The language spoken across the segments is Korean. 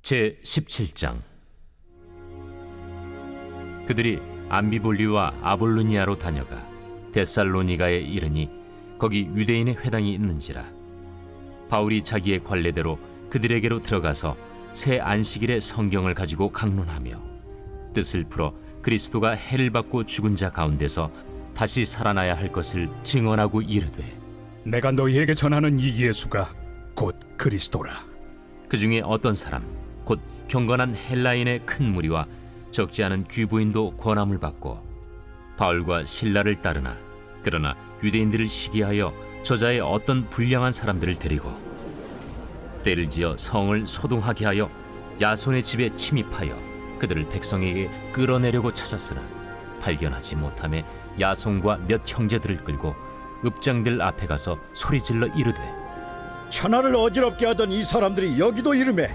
제17장. 그들이 암비볼리와 아볼로니아로 다녀가 데살로니가에 이르니 거기 유대인의 회당이 있는지라. 바울이 자기의 관례대로 그들에게로 들어가서 새 안식일에 성경을 가지고 강론하며 뜻을 풀어 그리스도가 해를 받고 죽은 자 가운데서 다시 살아나야 할 것을 증언하고 이르되, 내가 너희에게 전하는 이 예수가 곧 그리스도라. 그 중에 어떤 사람 곧 경건한 헬라인의 큰 무리와 적지 않은 귀부인도 권함을 받고 바울과 실라를 따르나, 그러나 유대인들을 시기하여 저자의 어떤 불량한 사람들을 데리고 때를 지어 성을 소동하게 하여 야손의 집에 침입하여 그들을 백성에게 끌어내려고 찾았으나 발견하지 못하매 야손과 몇 형제들을 끌고 읍장들 앞에 가서 소리질러 이르되, 천하를 어지럽게 하던 이 사람들이 여기도 이르매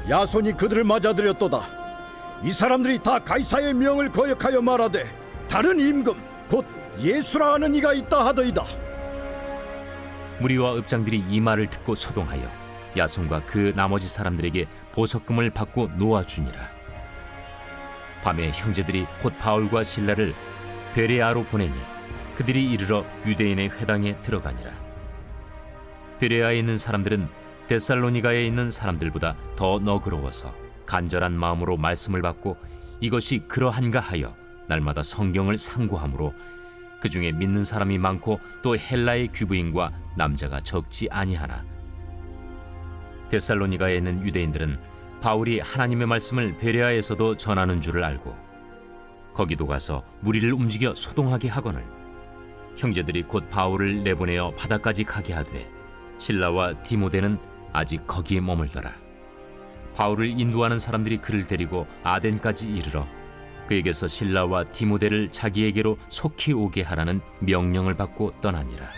야손이 그들을 맞아들였도다. 이 사람들이 다 가이사의 명을 거역하여 말하되 다른 임금 곧 예수라 하는 이가 있다 하더이다. 무리와 읍장들이 이 말을 듣고 소동하여 야손과 그 나머지 사람들에게 보석금을 받고 놓아주니라. 밤에 형제들이 곧 바울과 실라를 베레아로 보내니 그들이 이르러 유대인의 회당에 들어가니라. 베레아에 있는 사람들은 데살로니가에 있는 사람들보다 더 너그러워서 간절한 마음으로 말씀을 받고 이것이 그러한가 하여 날마다 성경을 상고하므로 그 중에 믿는 사람이 많고 또 헬라의 귀부인과 남자가 적지 아니하나, 데살로니가에 있는 유대인들은 바울이 하나님의 말씀을 베레아에서도 전하는 줄을 알고 거기도 가서 무리를 움직여 소동하게 하거늘 형제들이 곧 바울을 내보내어 바다까지 가게 하되 실라와 디모데는 아직 거기에 머물더라. 바울을 인도하는 사람들이 그를 데리고 아덴까지 이르러 그에게서 실라와 디모데를 자기에게로 속히 오게 하라는 명령을 받고 떠나니라.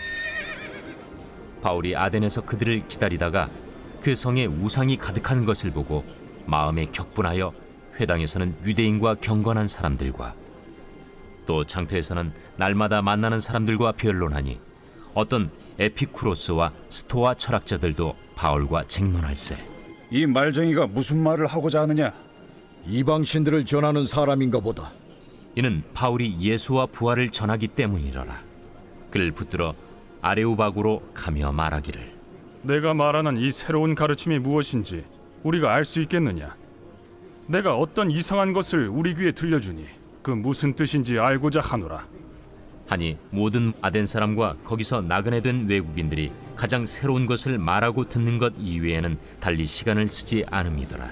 바울이 아덴에서 그들을 기다리다가 그 성에 우상이 가득한 것을 보고 마음에 격분하여 회당에서는 유대인과 경건한 사람들과 또 장터에서는 날마다 만나는 사람들과 변론하니 어떤 에피쿠로스와 스토아 철학자들도 바울과 쟁론할세. 이 말쟁이가 무슨 말을 하고자 하느냐? 이방신들을 전하는 사람인가 보다. 이는 바울이 예수와 부활을 전하기 때문이러라. 그를 붙들어 아레오바구로 가며 말하기를, 내가 말하는 이 새로운 가르침이 무엇인지 우리가 알 수 있겠느냐? 내가 어떤 이상한 것을 우리 귀에 들려주니 그 무슨 뜻인지 알고자 하노라. 하니 모든 아덴 사람과 거기서 나그네 된 외국인들이 가장 새로운 것을 말하고 듣는 것 이외에는 달리 시간을 쓰지 않음이더라.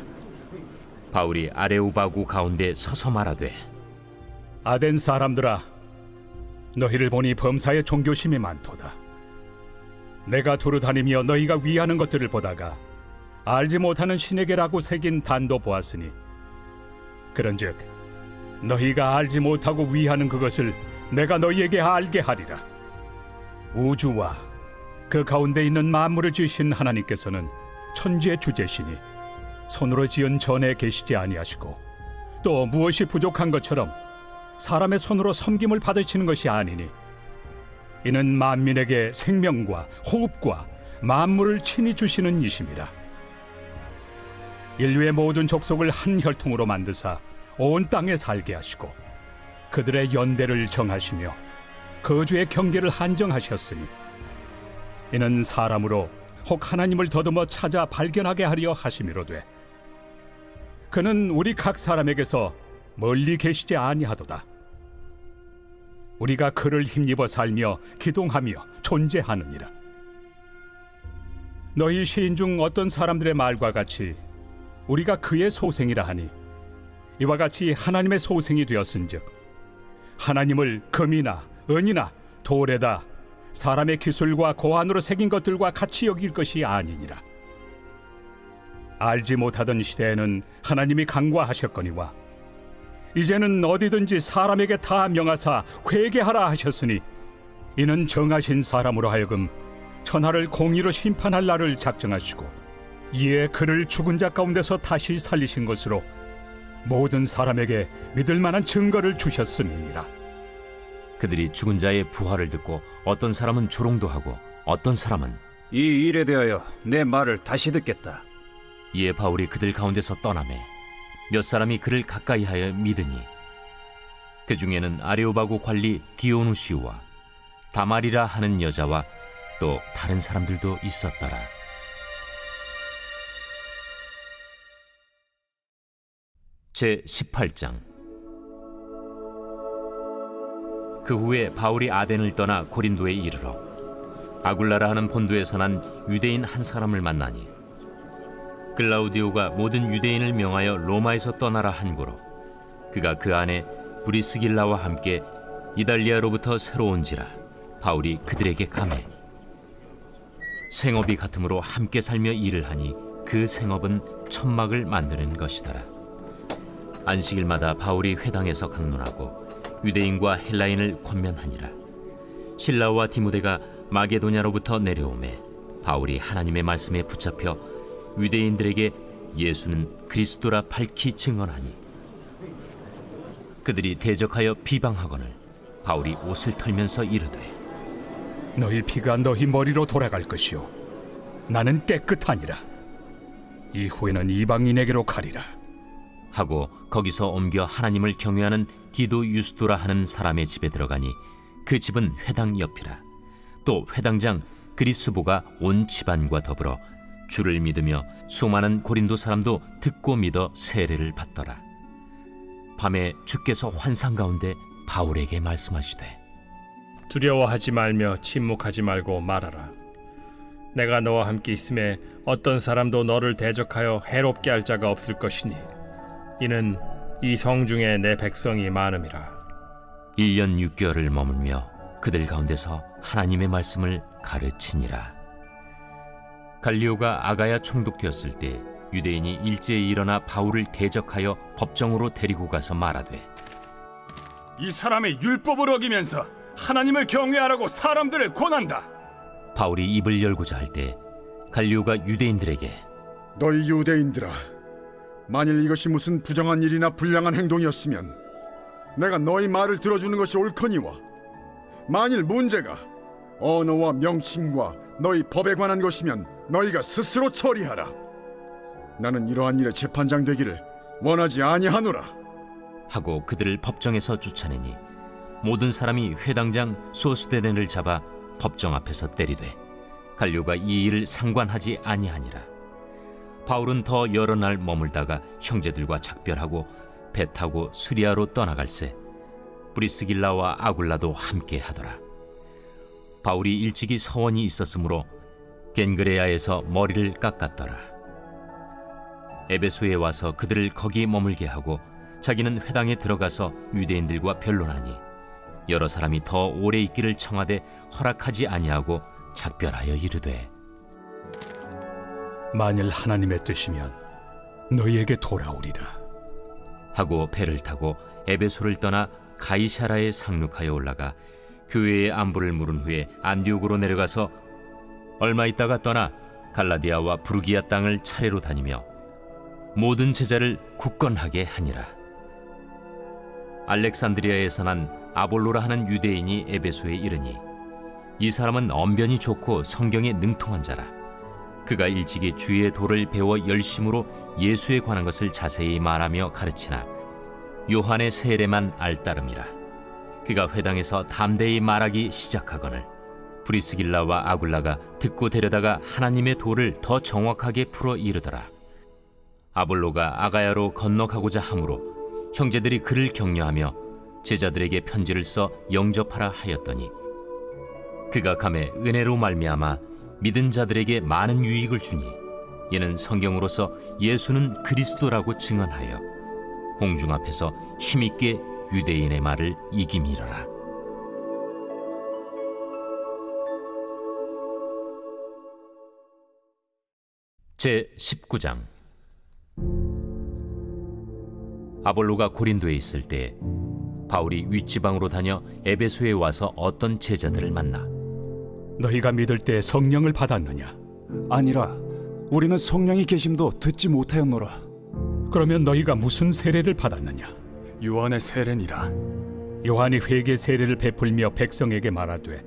바울이 아레오바구 가운데 서서 말하되, 아덴 사람들아, 너희를 보니 범사에 종교심이 많도다. 내가 두루 다니며 너희가 위하는 것들을 보다가 알지 못하는 신에게라고 새긴 단도 보았으니 그런즉 너희가 알지 못하고 위하는 그것을 내가 너희에게 알게 하리라. 우주와 그 가운데 있는 만물을 지으신 하나님께서는 천지의 주제시니 손으로 지은 전에 계시지 아니하시고 또 무엇이 부족한 것처럼 사람의 손으로 섬김을 받으시는 것이 아니니 이는 만민에게 생명과 호흡과 만물을 친히 주시는 이심이라. 인류의 모든 족속을 한 혈통으로 만드사 온 땅에 살게 하시고 그들의 연대를 정하시며 거주의 경계를 한정하셨으니 이는 사람으로 혹 하나님을 더듬어 찾아 발견하게 하려 하심이로되 그는 우리 각 사람에게서 멀리 계시지 아니하도다. 우리가 그를 힘입어 살며 기동하며 존재하느니라. 너희 시인 중 어떤 사람들의 말과 같이 우리가 그의 소생이라 하니 이와 같이 하나님의 소생이 되었은즉 하나님을 금이나 은이나 돌에다 사람의 기술과 고안으로 새긴 것들과 같이 여길 것이 아니니라. 알지 못하던 시대에는 하나님이 강구하셨거니와 이제는 어디든지 사람에게 다 명하사 회개하라 하셨으니 이는 정하신 사람으로 하여금 천하를 공의로 심판할 날을 작정하시고 이에 그를 죽은 자 가운데서 다시 살리신 것으로 모든 사람에게 믿을 만한 증거를 주셨음이니라. 그들이 죽은 자의 부활을 듣고 어떤 사람은 조롱도 하고 어떤 사람은 이 일에 대하여 내 말을 다시 듣겠다. 이에 바울이 그들 가운데서 떠나매 몇 사람이 그를 가까이하여 믿으니 그 중에는 아레오바고 관리 디오누시우와 다말이라 하는 여자와 또 다른 사람들도 있었더라. 제 18장. 그 후에 바울이 아덴을 떠나 고린도에 이르러 아굴라라 하는 본도에서 난 유대인 한 사람을 만나니 글라우디오가 모든 유대인을 명하여 로마에서 떠나라 한 고로 그가 그 안에 브리스길라와 함께 이달리아로부터 새로 온지라 바울이 그들에게 가매 생업이 같으므로 함께 살며 일을 하니 그 생업은 천막을 만드는 것이더라. 안식일마다 바울이 회당에서 강론하고 유대인과 헬라인을 권면하니라. 실라와 디모데가 마게도냐로부터 내려오매 바울이 하나님의 말씀에 붙잡혀 유대인들에게 예수는 그리스도라 밝히 증언하니 그들이 대적하여 비방하거늘 바울이 옷을 털면서 이르되 너희 피가 너희 머리로 돌아갈 것이요 나는 깨끗하니라. 이후에는 이방인에게로 가리라. 하고 거기서 옮겨 하나님을 경외하는 디도 유스도라 하는 사람의 집에 들어가니 그 집은 회당 옆이라. 또 회당장 그리스보가 온 집안과 더불어 주를 믿으며 수많은 고린도 사람도 듣고 믿어 세례를 받더라. 밤에 주께서 환상 가운데 바울에게 말씀하시되 두려워하지 말며 침묵하지 말고 말하라. 내가 너와 함께 있음에 어떤 사람도 너를 대적하여 해롭게 할 자가 없을 것이니 이는 이 성 중에 내 백성이 많음이라. 1년 6개월을 머물며 그들 가운데서 하나님의 말씀을 가르치니라. 갈리오가 아가야 총독되었을 때 유대인이 일제히 일어나 바울을 대적하여 법정으로 데리고 가서 말하되 이 사람의 율법을 어기면서 하나님을 경외하라고 사람들을 권한다. 바울이 입을 열고자 할 때 갈리오가 유대인들에게 너희 유대인들아, 만일 이것이 무슨 부정한 일이나 불량한 행동이었으면 내가 너희 말을 들어주는 것이 옳거니와 만일 문제가 언어와 명칭과 너희 법에 관한 것이면 너희가 스스로 처리하라. 나는 이러한 일에 재판장 되기를 원하지 아니하노라. 하고 그들을 법정에서 쫓아내니 모든 사람이 회당장 소스데넨을 잡아 법정 앞에서 때리되 갈료가 이 일을 상관하지 아니하니라. 바울은 더 여러 날 머물다가 형제들과 작별하고 배 타고 수리아로 떠나갈새 브리스길라와 아굴라도 함께 하더라. 바울이 일찍이 서원이 있었으므로 겐그레아에서 머리를 깎았더라. 에베소에 와서 그들을 거기 머물게 하고 자기는 회당에 들어가서 유대인들과 변론하니 여러 사람이 더 오래 있기를 청하되 허락하지 아니하고 작별하여 이르되 만일 하나님의 뜻이면 너희에게 돌아오리라. 하고 배를 타고 에베소를 떠나 가이사라에 상륙하여 올라가 교회의 안부를 물은 후에 안디옥으로 내려가서 얼마 있다가 떠나 갈라디아와 부르기아 땅을 차례로 다니며 모든 제자를 굳건하게 하니라. 알렉산드리아에서 난 아볼로라 하는 유대인이 에베소에 이르니 이 사람은 언변이 좋고 성경에 능통한 자라. 그가 일찍이 주의 도를 배워 열심으로 예수에 관한 것을 자세히 말하며 가르치나 요한의 세례만 알따름이라. 그가 회당에서 담대히 말하기 시작하거늘 브리스길라와 아굴라가 듣고 데려다가 하나님의 도를 더 정확하게 풀어 이르더라. 아볼로가 아가야로 건너가고자 하므로 형제들이 그를 격려하며 제자들에게 편지를 써 영접하라 하였더니 그가 감에 은혜로 말미암아 믿은 자들에게 많은 유익을 주니 이는 성경으로서 예수는 그리스도라고 증언하여 공중 앞에서 힘있게 유대인의 말을 이기미러라. 제 19장. 아볼로가 고린도에 있을 때 바울이 윗지방으로 다녀 에베소에 와서 어떤 제자들을 만나 너희가 믿을 때 성령을 받았느냐? 아니라 우리는 성령이 계심도 듣지 못하였노라. 그러면 너희가 무슨 세례를 받았느냐? 요한의 세례니라. 요한이 회개 세례를 베풀며 백성에게 말하되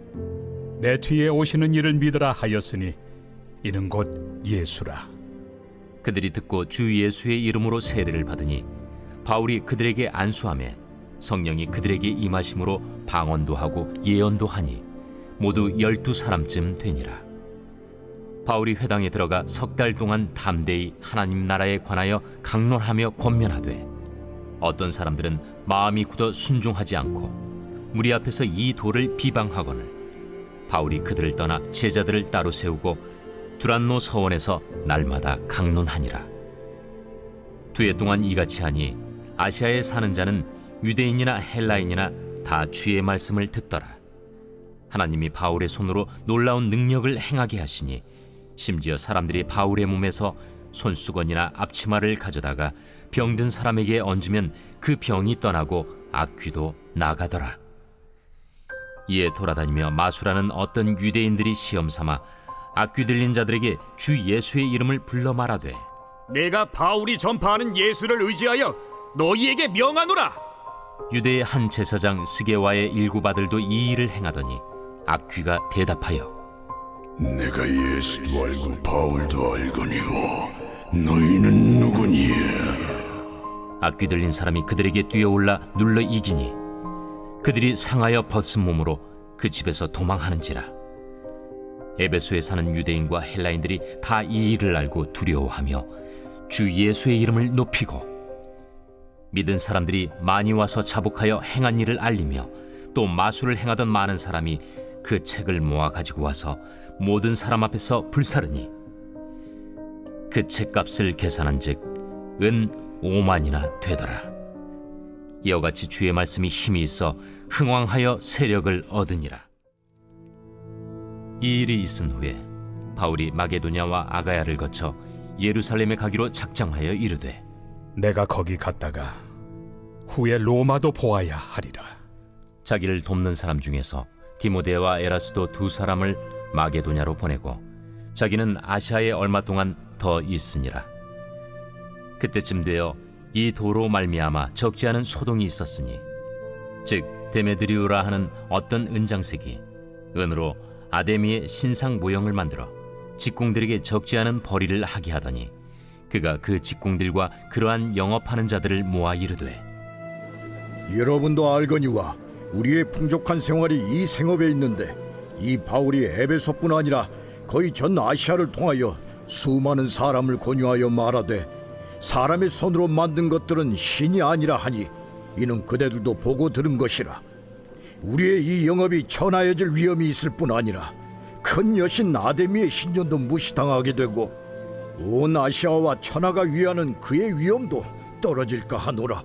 내 뒤에 오시는 이를 믿으라 하였으니 이는 곧 예수라. 그들이 듣고 주 예수의 이름으로 세례를 받으니 바울이 그들에게 안수하매 성령이 그들에게 임하심으로 방언도 하고 예언도 하니 모두 12사람쯤 되니라. 바울이 회당에 들어가 3달 동안 담대히 하나님 나라에 관하여 강론하며 권면하되 어떤 사람들은 마음이 굳어 순종하지 않고 무리 앞에서 이 도를 비방하거늘 바울이 그들을 떠나 제자들을 따로 세우고 두란노 서원에서 날마다 강론하니라. 2해 동안 이같이 하니 아시아에 사는 자는 유대인이나 헬라인이나 다 주의 말씀을 듣더라. 하나님이 바울의 손으로 놀라운 능력을 행하게 하시니 심지어 사람들이 바울의 몸에서 손수건이나 앞치마를 가져다가 병든 사람에게 얹으면 그 병이 떠나고 악귀도 나가더라. 이에 돌아다니며 마술하는 어떤 유대인들이 시험 삼아 악귀 들린 자들에게 주 예수의 이름을 불러 말하되 내가 바울이 전파하는 예수를 의지하여 너희에게 명하노라. 유대의 한 제사장 스게와의 일곱 아들도 이 일을 행하더니 악귀가 대답하여 내가 예수도 알고 바울도 알거니와 너희는 누구니에? 악귀 들린 사람이 그들에게 뛰어올라 눌러 이기니 그들이 상하여 벗은 몸으로 그 집에서 도망하는지라. 에베소에 사는 유대인과 헬라인들이 다 이 일을 알고 두려워하며 주 예수의 이름을 높이고 믿은 사람들이 많이 와서 자복하여 행한 일을 알리며 또 마술을 행하던 많은 사람이 그 책을 모아 가지고 와서 모든 사람 앞에서 불사르니 그 책값을 계산한즉 은 5만이나 되더라. 이와 같이 주의 말씀이 힘이 있어 흥왕하여 세력을 얻으니라. 이 일이 있은 후에 바울이 마게도냐와 아가야를 거쳐 예루살렘에 가기로 작정하여 이르되 내가 거기 갔다가 후에 로마도 보아야 하리라. 자기를 돕는 사람 중에서 디모데와 에라스도 2사람을 마게도냐로 보내고 자기는 아시아에 얼마 동안 더 있으니라. 그때쯤 되어 이 도로 말미암아 적지 않은 소동이 있었으니 즉 데메드리오라 하는 어떤 은장색이 은으로 아데미의 신상 모형을 만들어 직공들에게 적지 않은 벌이를 하게 하더니 그가 그 직공들과 그러한 영업하는 자들을 모아 이르되 여러분도 알거니와 우리의 풍족한 생활이 이 생업에 있는데 이 바울이 에베소뿐 아니라 거의 전 아시아를 통하여 수많은 사람을 권유하여 말하되 사람의 손으로 만든 것들은 신이 아니라 하니 이는 그대들도 보고 들은 것이라. 우리의 이 영업이 천하여질 위험이 있을 뿐 아니라 큰 여신 아데미의 신전도 무시당하게 되고 온 아시아와 천하가 위하는 그의 위엄도 떨어질까 하노라.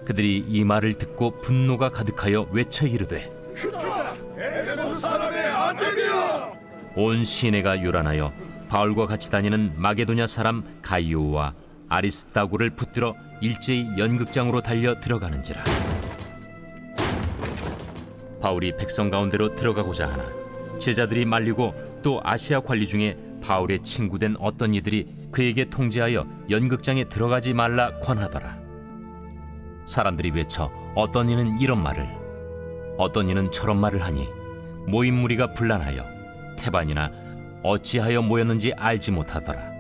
그들이 이 말을 듣고 분노가 가득하여 외쳐 이르되 온 시내가 요란하여 바울과 같이 다니는 마게도냐 사람 가이오와 아리스다고를 붙들어 일제히 연극장으로 달려 들어가는지라. 바울이 백성 가운데로 들어가고자 하나 제자들이 말리고 또 아시아 관리 중에 바울의 친구된 어떤 이들이 그에게 통제하여 연극장에 들어가지 말라 권하더라. 사람들이 외쳐 어떤 이는 이런 말을 어떤 이는 저런 말을 하니 모인 무리가 분란하여 태반이나 어찌하여 모였는지 알지 못하더라.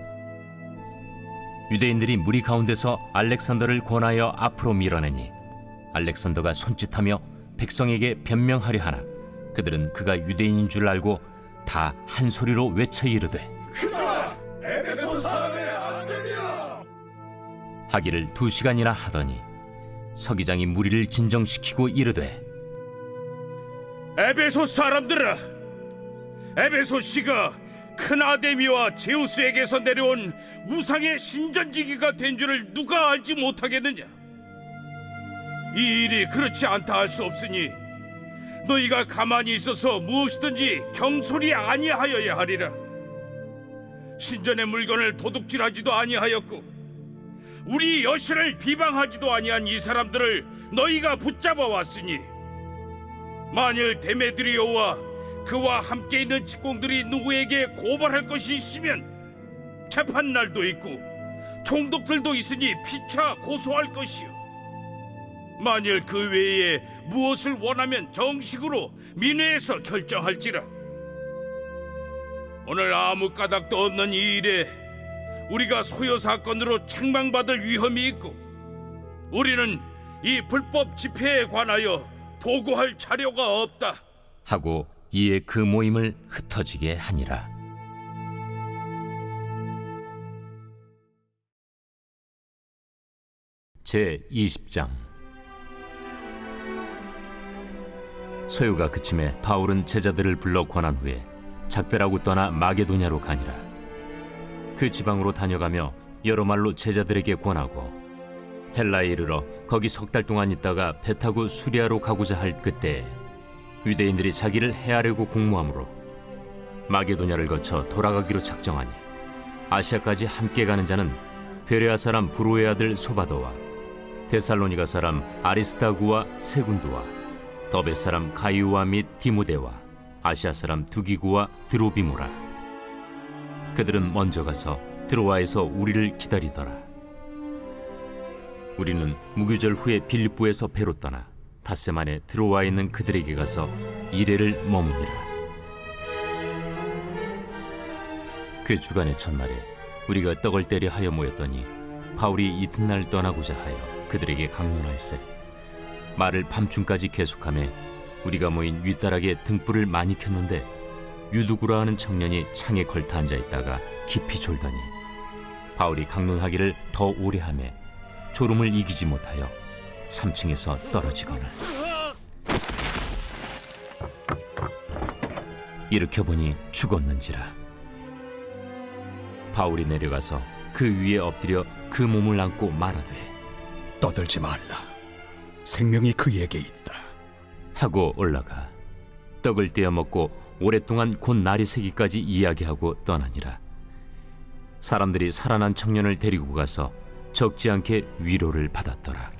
유대인들이 무리 가운데서 알렉산더를 권하여 앞으로 밀어내니 알렉산더가 손짓하며 백성에게 변명하려 하나 그들은 그가 유대인인 줄 알고 다 한 소리로 외쳐 이르되 하기를 2시간이나 하더니 서기장이 무리를 진정시키고 이르되 에베소 사람들아, 에베소 씨가 큰 아데미와 제우스에게서 내려온 우상의 신전지기가 된 줄을 누가 알지 못하겠느냐? 이 일이 그렇지 않다 할 수 없으니 너희가 가만히 있어서 무엇이든지 경솔이 아니하여야 하리라. 신전의 물건을 도둑질하지도 아니하였고 우리 여신을 비방하지도 아니한 이 사람들을 너희가 붙잡아 왔으니 만일 데메드리오와 그와 함께 있는 직공들이 누구에게 고발할 것이 있으면 재판날도 있고 총독들도 있으니 피차 고소할 것이요 만일 그 외에 무엇을 원하면 정식으로 민회에서 결정할지라. 오늘 아무 까닭도 없는 이 일에 우리가 소요 사건으로 책망받을 위험이 있고 우리는 이 불법 집회에 관하여 보고할 자료가 없다 하고 이에 그 모임을 흩어지게 하니라. 제 20장. 소요가 그침에 바울은 제자들을 불러 권한 후에 작별하고 떠나 마게도냐로 가니라. 그 지방으로 다녀가며 여러 말로 제자들에게 권하고 헬라에 이르러 거기 석 달 동안 있다가 배 타고 수리아로 가고자 할 그때 유대인들이 자기를 해하려고 공모하므로 마게도냐를 거쳐 돌아가기로 작정하니 아시아까지 함께 가는 자는 베레아 사람 브로의 아들 소바도와 데살로니가 사람 아리스다구와 세군도와 더베 사람 가이우와 및 디모데와 아시아 사람 두기구와 드로비모라. 그들은 먼저 가서 드로아에서 우리를 기다리더라. 우리는 무교절 후에 빌립보에서 배로 떠나 닷새 만에 드로아에 있는 그들에게 가서 이레를 머무니라. 그 주간의 첫날에 우리가 떡을 때려 하여 모였더니 바울이 이튿날 떠나고자 하여 그들에게 강론할세 말을 밤중까지 계속하며 우리가 모인 윗다락에 등불을 많이 켰는데 유두구라 하는 청년이 창에 걸터 앉아 있다가 깊이 졸더니 바울이 강론하기를 더 오래 하며 졸음을 이기지 못하여 3층에서 떨어지거늘 일으켜 보니 죽었는지라. 바울이 내려가서 그 위에 엎드려 그 몸을 안고 말하되 떠들지 말라. 생명이 그에게 있다. 하고 올라가 떡을 떼어 먹고 오랫동안 곧 날이 새기까지 이야기하고 떠나니라. 사람들이 살아난 청년을 데리고 가서 적지 않게 위로를 받았더라.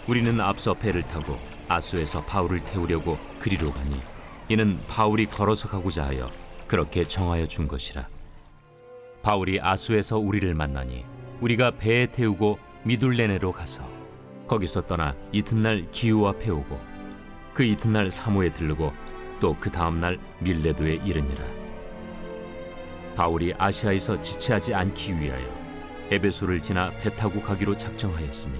우리는 앞서 배를 타고 아소에서 바울을 태우려고 그리로 가니 이는 바울이 걸어서 가고자 하여 그렇게 정하여 준 것이라. 바울이 아소에서 우리를 만나니 우리가 배에 태우고 미둘레네로 가서 거기서 떠나 이튿날 기우 앞에 오고 그 이튿날 사모에 들르고 또 그 다음날 밀레도에 이르니라. 바울이 아시아에서 지체하지 않기 위하여 에베소를 지나 배 타고 가기로 작정하였으니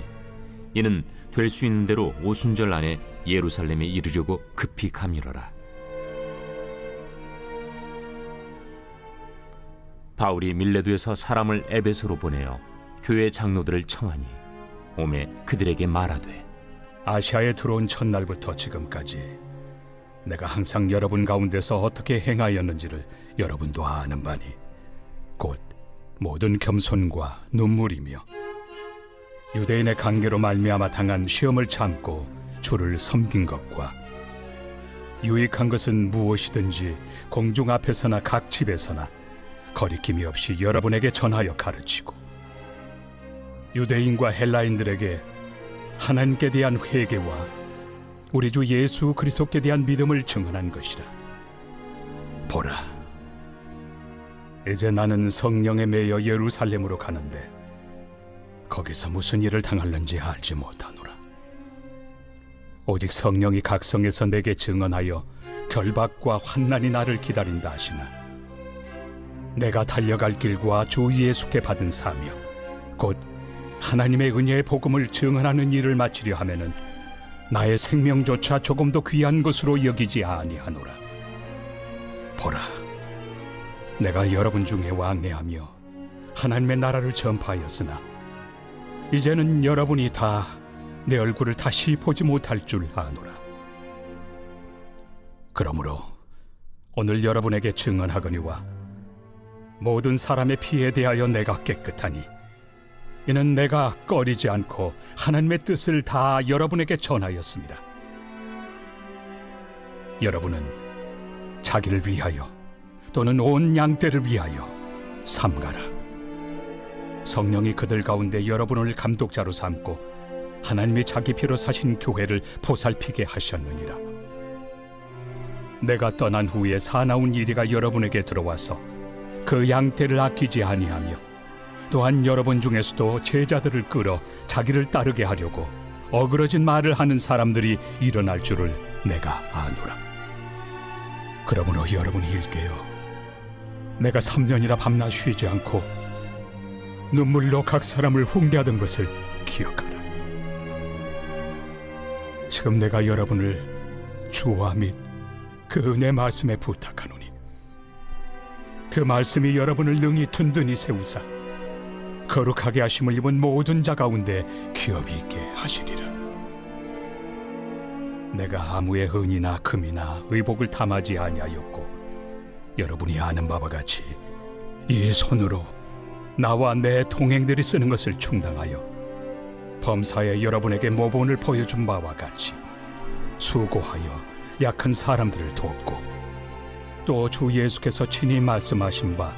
이는 될 수 있는 대로 오순절 안에 예루살렘에 이르려고 급히 가밀어라. 바울이 밀레도에서 사람을 에베소로 보내어 교회 장로들을 청하니 오매 그들에게 말하되 아시아에 들어온 첫날부터 지금까지 내가 항상 여러분 가운데서 어떻게 행하였는지를 여러분도 아는 바니 곧 모든 겸손과 눈물이며 유대인의 관계로 말미암아 당한 시험을 참고 주를 섬긴 것과 유익한 것은 무엇이든지 공중 앞에서나 각 집에서나 거리낌이 없이 여러분에게 전하여 가르치고 유대인과 헬라인들에게 하나님께 대한 회개와 우리 주 예수 그리스도께 대한 믿음을 증언한 것이라. 보라, 이제 나는 성령에 매여 예루살렘으로 가는데 거기서 무슨 일을 당할는지 알지 못하노라. 오직 성령이 각성에서 내게 증언하여 결박과 환난이 나를 기다린다 하시나 내가 달려갈 길과 주 예수께 받은 사명 곧 하나님의 은혜의 복음을 증언하는 일을 마치려 하면은 나의 생명조차 조금도 귀한 것으로 여기지 아니하노라. 보라, 내가 여러분 중에 왕래하며 하나님의 나라를 전파하였으나 이제는 여러분이 다 내 얼굴을 다시 보지 못할 줄 아노라. 그러므로 오늘 여러분에게 증언하거니와 모든 사람의 피에 대하여 내가 깨끗하니 이는 내가 꺼리지 않고 하나님의 뜻을 다 여러분에게 전하였습니다. 여러분은 자기를 위하여 또는 온 양떼를 위하여 삼가라. 성령이 그들 가운데 여러분을 감독자로 삼고 하나님이 자기 피로 사신 교회를 보살피게 하셨느니라. 내가 떠난 후에 사나운 이리가 여러분에게 들어와서 그 양떼를 아끼지 아니하며 또한 여러분 중에서도 제자들을 끌어 자기를 따르게 하려고 어그러진 말을 하는 사람들이 일어날 줄을 내가 아노라. 그러므로 여러분이 일깨어 내가 3년이나 밤낮 쉬지 않고 눈물로 각 사람을 훈계하던 것을 기억하라. 지금 내가 여러분을 주와 및 그 은혜 말씀에 부탁하노니 그 말씀이 여러분을 능히 든든히 세우사 거룩하게 하심을 입은 모든 자 가운데 기업이 있게 하시리라. 내가 아무의 은이나 금이나 의복을 탐하지 아니하였고 여러분이 아는 바와 같이 이 손으로 나와 내 동행들이 쓰는 것을 충당하여 범사에 여러분에게 모본을 보여준 바와 같이 수고하여 약한 사람들을 돕고 또 주 예수께서 친히 말씀하신 바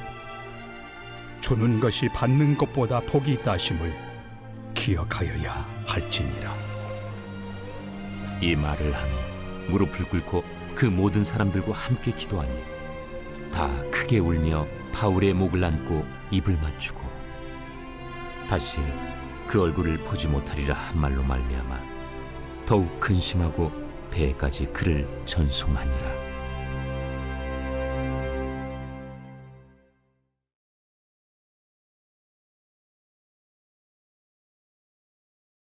주는 것이 받는 것보다 복이 있다 하심을 기억하여야 할지니라. 이 말을 하며 무릎을 꿇고 그 모든 사람들과 함께 기도하니 다 크게 울며 바울의 목을 안고 입을 맞추고 다시 그 얼굴을 보지 못하리라 한 말로 말미암아 더욱 근심하고 배에까지 그를 전송하니라.